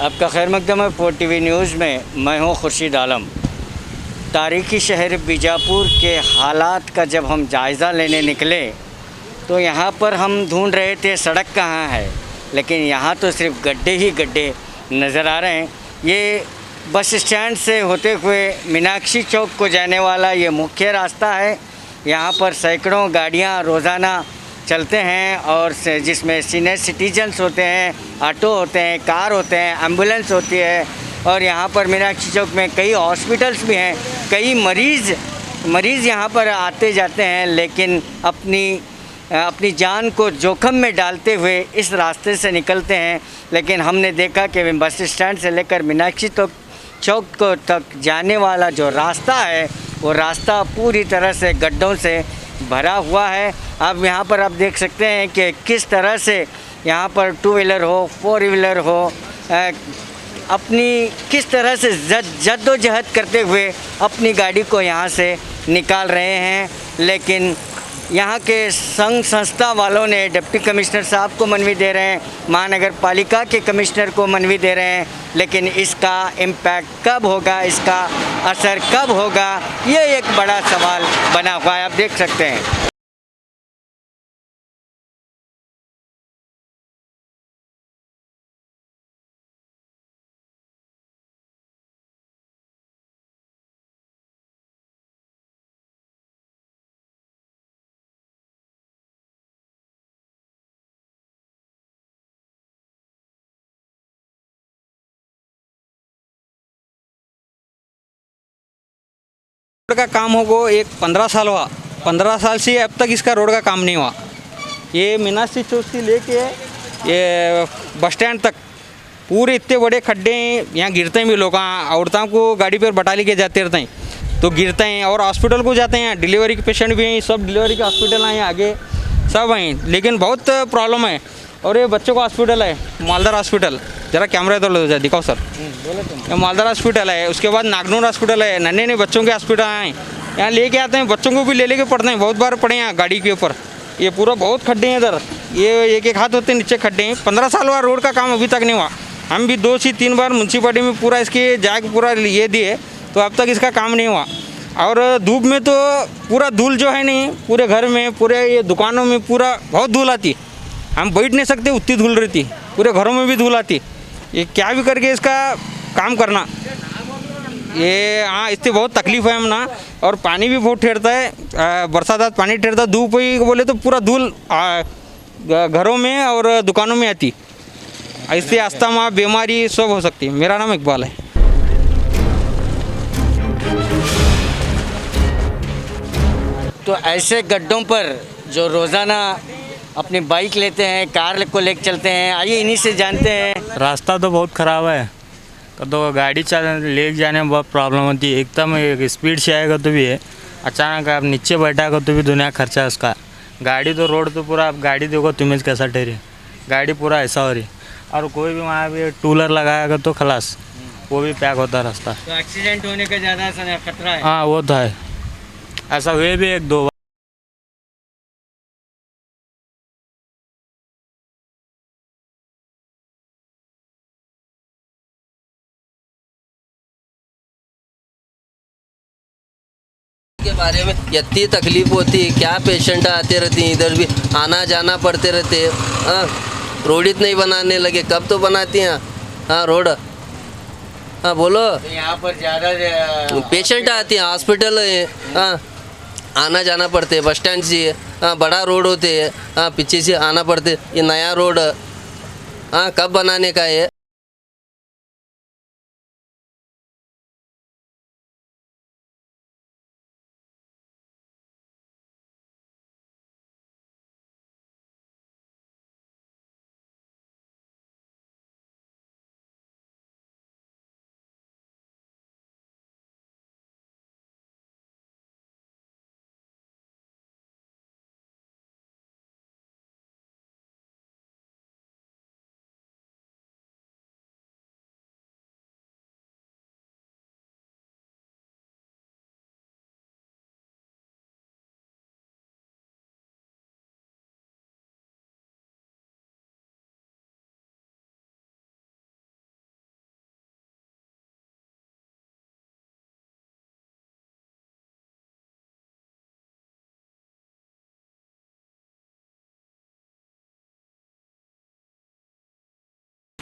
आपका खैर मकदम है पोर्ट टीवी न्यूज़ में। मैं हूं खुर्शीद आलम। तारीख़ी शहर बीजापुर के हालात का जब हम जायज़ा लेने निकले तो यहाँ पर हम ढूंढ रहे थे सड़क कहाँ है, लेकिन यहाँ तो सिर्फ गड्ढे ही गड्ढे नज़र आ रहे हैं। ये बस स्टैंड से होते हुए मीनाक्षी चौक को जाने वाला ये मुख्य रास्ता है। यहाँ पर सैकड़ों गाड़ियाँ रोज़ाना चलते हैं और जिसमें सीनियर सिटीजन्स होते हैं, ऑटो होते हैं, कार होते हैं, एम्बुलेंस होती है। और यहाँ पर मीनाक्षी चौक में कई हॉस्पिटल्स भी हैं, कई मरीज़ यहाँ पर आते जाते हैं, लेकिन अपनी जान को जोखिम में डालते हुए इस रास्ते से निकलते हैं। लेकिन हमने देखा कि बस स्टैंड से लेकर मीनाक्षी चौक को तक जाने वाला जो रास्ता है वो रास्ता पूरी तरह से गड्ढों से भरा हुआ है। अब यहाँ पर आप देख सकते हैं कि किस तरह से यहाँ पर टू व्हीलर हो, फोर व्हीलर हो, अपनी किस तरह से जद्दोजहद करते हुए अपनी गाड़ी को यहाँ से निकाल रहे हैं। लेकिन यहाँ के संघ संस्था वालों ने डिप्टी कमिश्नर साहब को मनवी दे रहे हैं, महानगर पालिका के कमिश्नर को मनवी दे रहे हैं, लेकिन इसका इम्पैक्ट कब होगा, इसका असर कब होगा, ये एक बड़ा सवाल बना हुआ है। आप देख सकते हैं। रोड का काम हो गो एक 15 साल हुआ। 15 साल से अब तक इसका रोड का काम नहीं हुआ। ये मीनाक्षी चौक से लेके ये बस स्टैंड तक पूरे इतने बड़े खड्डे हैं, यहाँ गिरते हैं भी लोग। औरतों को गाड़ी पर बैठा लेके जाते रहते हैं तो गिरते हैं, और हॉस्पिटल को जाते हैं। डिलीवरी के पेशेंट भी हैं, सब डिलीवरी के हॉस्पिटल हैं आगे सब हैं, लेकिन बहुत प्रॉब्लम है। और ये बच्चों का हॉस्पिटल है मालदार हॉस्पिटल, ज़रा कैमरा इधर दिखाओ सर। ये मालदार हॉस्पिटल है, उसके बाद नागनूर हॉस्पिटल है, नन्हे बच्चों के हॉस्पिटल हैं। यहाँ लेके आते हैं, बच्चों को भी ले लेके पढ़ते हैं। बहुत बार पढ़े हैं गाड़ी के ऊपर। ये पूरा बहुत खड्डे हैं इधर, ये एक हाथ होते नीचे खड्डे हैं। 15 साल हुआ, रोड का काम अभी तक नहीं हुआ। हम भी 2 से 3 बार म्यूनसिपालिटी में पूरा इसके जाग पूरा ये दिए तो अब तक इसका काम नहीं हुआ। और धूप में तो पूरा धूल जो है नहीं, पूरे घर में, पूरे ये दुकानों में पूरा बहुत धूल आती। हम बैठ नहीं सकते, उतनी धूल रहती। पूरे घरों में भी धूल आती। ये क्या भी करके इसका काम करना, ये हाँ इससे बहुत तकलीफ है हम ना। और पानी भी बहुत ठहरता है, बरसात पानी ठहरता, धूप ही बोले तो पूरा धूल घरों में और दुकानों में आती। इससे अस्थमा बीमारी सब हो सकती है। मेरा नाम इकबाल है। तो ऐसे गड्ढों पर जो रोज़ाना अपनी बाइक लेते हैं, कार को लेकर चलते हैं, आइए इन्हीं से जानते हैं। रास्ता तो बहुत ख़राब है, तो गाड़ी ले जाने में बहुत प्रॉब्लम होती है। एकदम स्पीड से आएगा तो भी है, अचानक आप नीचे बैठाएगा तो भी दुनिया खर्चा है उसका। गाड़ी तो रोड तो पूरा, आप गाड़ी देखो तुम कैसा ठहरी, गाड़ी पूरा ऐसा हो रही। और कोई भी वहाँ भी टू व्हीलर लगाएगा तो खलास, वो भी पैक होता है रास्ता। तो एक्सीडेंट होने का ज़्यादा खतरा है। हाँ वो तो है, ऐसा हुए भी 1-2 के बारे में इतनी तकलीफ होती है। क्या पेशेंट आते रहते हैं, इधर भी आना जाना पड़ते रहते हैं। हाँ रोड इतने बनाने लगे, कब तो बनाती हैं। हाँ रोड, हाँ बोलो। तो यहाँ पर ज़्यादा पेशेंट आते हैं, हॉस्पिटल है, हाँ आना जाना पड़ते है। बस स्टैंड से हाँ बड़ा रोड होते हैं, हाँ पीछे से आना पड़ते। ये नया रोड हाँ कब बनाने का है।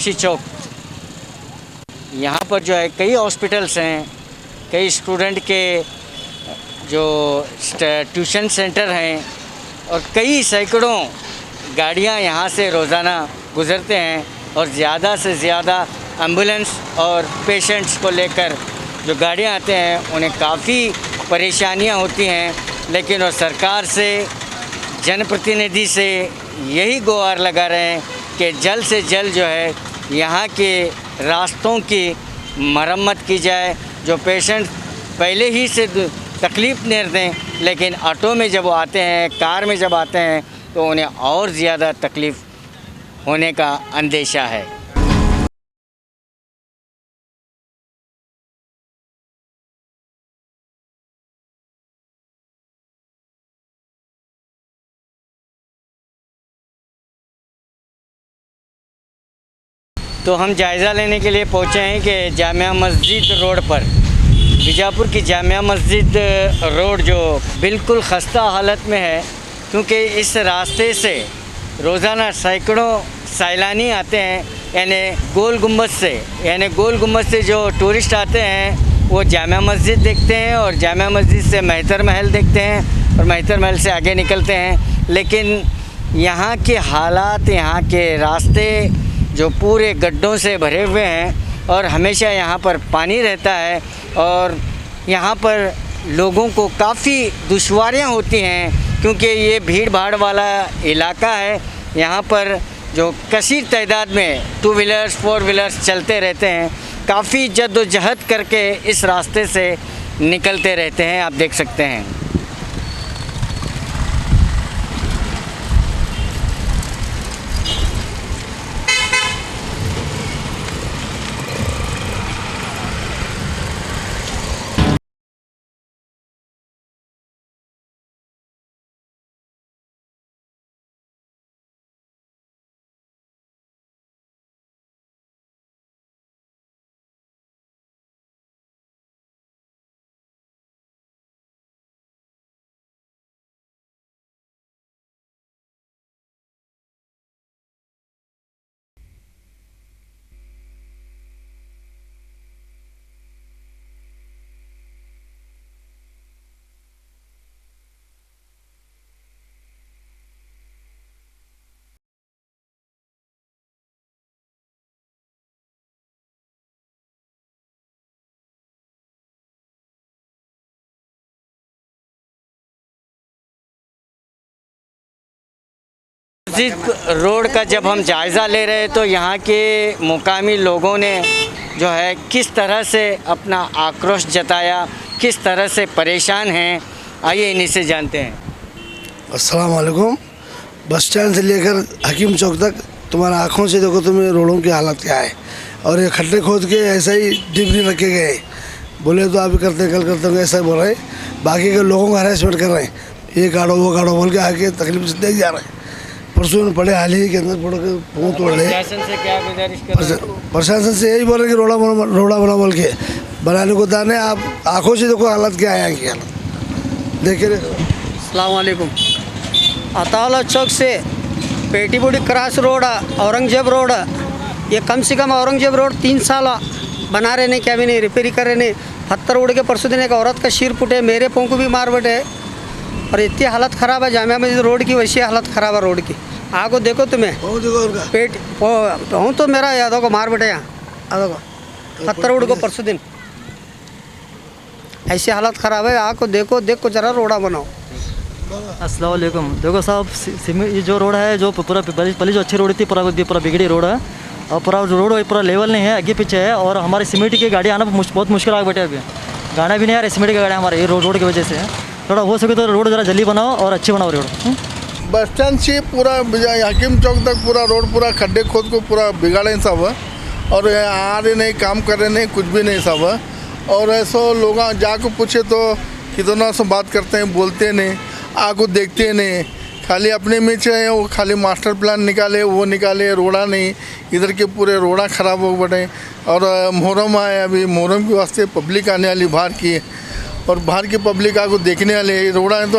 सी चौक, यहाँ पर जो है कई हॉस्पिटल्स हैं, कई स्टूडेंट के जो ट्यूशन सेंटर हैं और कई सैकड़ों गाड़ियाँ यहाँ से रोज़ाना गुज़रते हैं और ज़्यादा से ज़्यादा एम्बुलेंस और पेशेंट्स को लेकर जो गाड़ियाँ आते हैं उन्हें काफ़ी परेशानियाँ होती हैं। लेकिन और सरकार से, जनप्रतिनिधि से यही गुहार लगा रहे हैं कि जल्द से जल्द जो है यहाँ के रास्तों की मरम्मत की जाए। जो पेशेंट पहले ही से तकलीफ़ नहीं दें, लेकिन ऑटो में जब वो आते हैं, कार में जब आते हैं तो उन्हें और ज़्यादा तकलीफ़ होने का अंदेशा है। तो हम जायज़ा लेने के लिए पहुँचे हैं कि जामिया मस्जिद रोड पर, बीजापुर की जामिया मस्जिद रोड जो बिल्कुल खस्ता हालत में है, क्योंकि इस रास्ते से रोज़ाना सैकड़ों सैलानी आते हैं। यानी गोल गुम्बद से जो टूरिस्ट आते हैं वो जामिया मस्जिद देखते हैं और जामिया मस्जिद से मेहतर महल देखते हैं और मेहतर महल से आगे निकलते हैं। लेकिन यहाँ के हालात, यहाँ के रास्ते जो पूरे गड्ढों से भरे हुए हैं और हमेशा यहाँ पर पानी रहता है और यहाँ पर लोगों को काफ़ी दुश्वारियाँ होती हैं, क्योंकि ये भीड़ भाड़ वाला इलाका है। यहाँ पर जो कसीर तादाद में 2 व्हीलर्स 4 व्हीलर्स चलते रहते हैं, काफ़ी जद्दोजहद करके इस रास्ते से निकलते रहते हैं। आप देख सकते हैं। मस्जिद रोड का जब हम जायज़ा ले रहे तो यहाँ के मुकामी लोगों ने जो है किस तरह से अपना आक्रोश जताया, किस तरह से परेशान हैं, आइए इन्हीं से जानते हैं। अस्सलाम वालेकुम। बस स्टैंड से लेकर हकीम चौक तक तुम्हारा आँखों से देखो तुम्हें रोडों की हालत क्या है। और ये खड्डे खोद के ऐसा ही डिग्री रखे गए, बोले तो अभी करते कल करते ऐसा बोल रहे, बाकी के लोगों का हरासमेंट कर रहे हैं। ये गाड़ो वो गाड़ो बोल के आके तकलीफ से देख जा रहे हैं। परसों में पड़े हाल ही के अंदर पड़ो के मुँह तोड़ रहे। प्रशासन से क्या गुजारिश कर रहे हैं? प्रशासन से यही बोल रहे कि रोड़ा बना बोल के बनाने को दाने। आप आँखों से देखो हालत क्या है यहाँ की हालत देखे। अस्सलाम वालेकुम। अतावला चौक से पेटीबुड़ी क्रॉस रोड, औरंगजेब रोड, ये कम से कम औरंगजेब रोड 3 साल बना रहे ने, क्या भी नहीं रिपेयरिंग कर रहे ने। पत्थर उड़ के परसों दिन एक औरत का सिर फूटे, मेरे पाँव को भी मार बैठे और इतनी हालत ख़राब है जामिया मस्जिद रोड की। वैसी हालत ख़राब है रोड की। आगो देखो तुम्हें पेट हूँ तो मेरा यादों को मार बैठे यहाँ, यादों को पत्थर उड़ को परसों दिन। ऐसी हालत ख़राब है, आको देखो जरा रोड़ा बनाओ। अस्सलाम वालेकुम। देखो साहब, ये जो रोड है जो पूरा पहले जो अच्छी रोड थी पूरा बिगड़ी रोड है और पूरा रोड पूरा लेवल नहीं है, आगे पीछे है। और हमारे सीमेंट की गाड़ी आना बहुत मुश्किल आ बैठे। अभी गाना भी नहीं आ रहा सीमेंट की गाड़ी हमारे ये रोड की वजह से। थोड़ा हो सके तो रोड ज़रा जल्दी बनाओ और अच्छी बनाओ रोड। बस स्टैंड से पूरा हकीम चौक तक पूरा रोड पूरा खड्डे खोद को पूरा बिगाड़े सब, और आ रहे नहीं, काम कर रहे नहीं, कुछ भी नहीं सब। और ऐसा लोग जाको पूछे तो कितना सो बात करते हैं, बोलते नहीं, आगो देखते नहीं, खाली अपने में चाहे वो खाली मास्टर प्लान निकाले, वो निकाले, रोड़ा नहीं। इधर के पूरे रोड़ा ख़राब हो बैठे। और मुहर्रम आए, अभी मुहर्रम के वास्ते पब्लिक आने वाली बाहर की, और बाहर की पब्लिक आको देखने वाले रोड़ा है। तो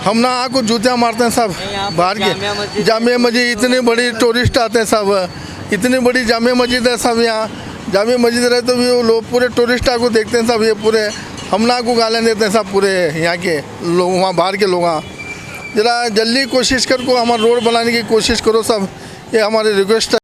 हम ना आको जूतियाँ मारते हैं सब। बाहर के जामिया मस्जिद इतने बड़ी टूरिस्ट आते हैं सब, इतनी बड़ी जामिया मस्जिद है सब यहाँ। जामिया मस्जिद रहे तो भी वो लोग पूरे टूरिस्ट को देखते हैं सब, ये पूरे हमला को गालें देते हैं सब पूरे यहाँ के लोग, वहाँ बाहर के लोग। ज़रा जल्दी कोशिश कर को हमारा रोड बनाने की कोशिश करो सब, ये हमारी रिक्वेस्ट है।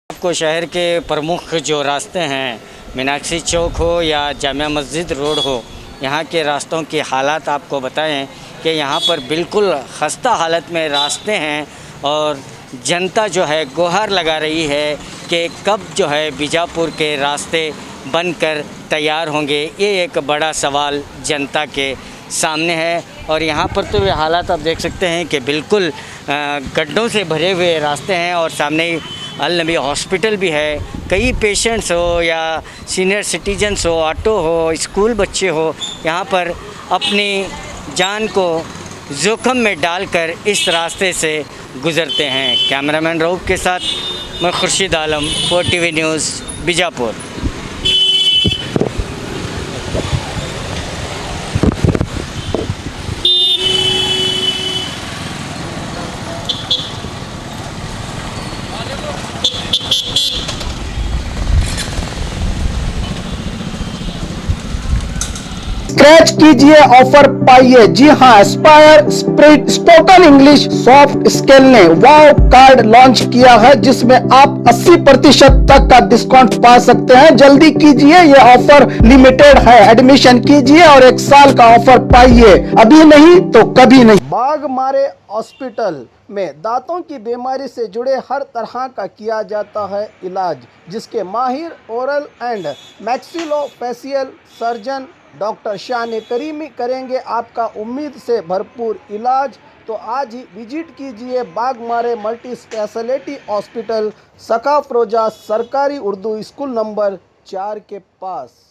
आपको शहर के प्रमुख जो रास्ते हैं, मीनाक्षी चौक हो या जामिया मस्जिद रोड हो, यहाँ के रास्तों की हालात आपको बताएं कि यहाँ पर बिल्कुल खस्ता हालत में रास्ते हैं और जनता जो है गुहार लगा रही है कि कब जो है बीजापुर के रास्ते बनकर तैयार होंगे। ये एक बड़ा सवाल जनता के सामने है। और यहाँ पर तो ये हालात आप देख सकते हैं कि बिल्कुल गड्ढों से भरे हुए रास्ते हैं और सामने ही अल नबी हॉस्पिटल भी है। कई पेशेंट्स हो या सीनियर सिटीजन्स हो, ऑटो हो, स्कूल बच्चे हो, यहाँ पर अपनी जान को जोखिम में डालकर इस रास्ते से गुज़रते हैं। कैमरामैन रऊफ़ के साथ मैं Khurshid Alam, 4TV news, Bijapur. Scratch कीजिए, ऑफर पाइए। जी हाँ, Aspire spoken English soft skill ने वाव कार्ड लॉन्च किया है, जिसमें आप 80% तक का डिस्काउंट पा सकते हैं। जल्दी कीजिए, ये ऑफर लिमिटेड है। एडमिशन कीजिए और 1 साल का ऑफर पाइए, अभी नहीं तो कभी नहीं। बाघमारे हॉस्पिटल में दांतों की बीमारी से जुड़े हर तरह का किया जाता है इलाज, जिसके माहिर oral and maxillofacial surgeon doctor शान करीमी करेंगे आपका उम्मीद से भरपूर इलाज। तो आज ही विजिट कीजिए बाघमारे मल्टी स्पेशलिटी हॉस्पिटल, सका फरोजा सरकारी उर्दू स्कूल नंबर 4 के पास।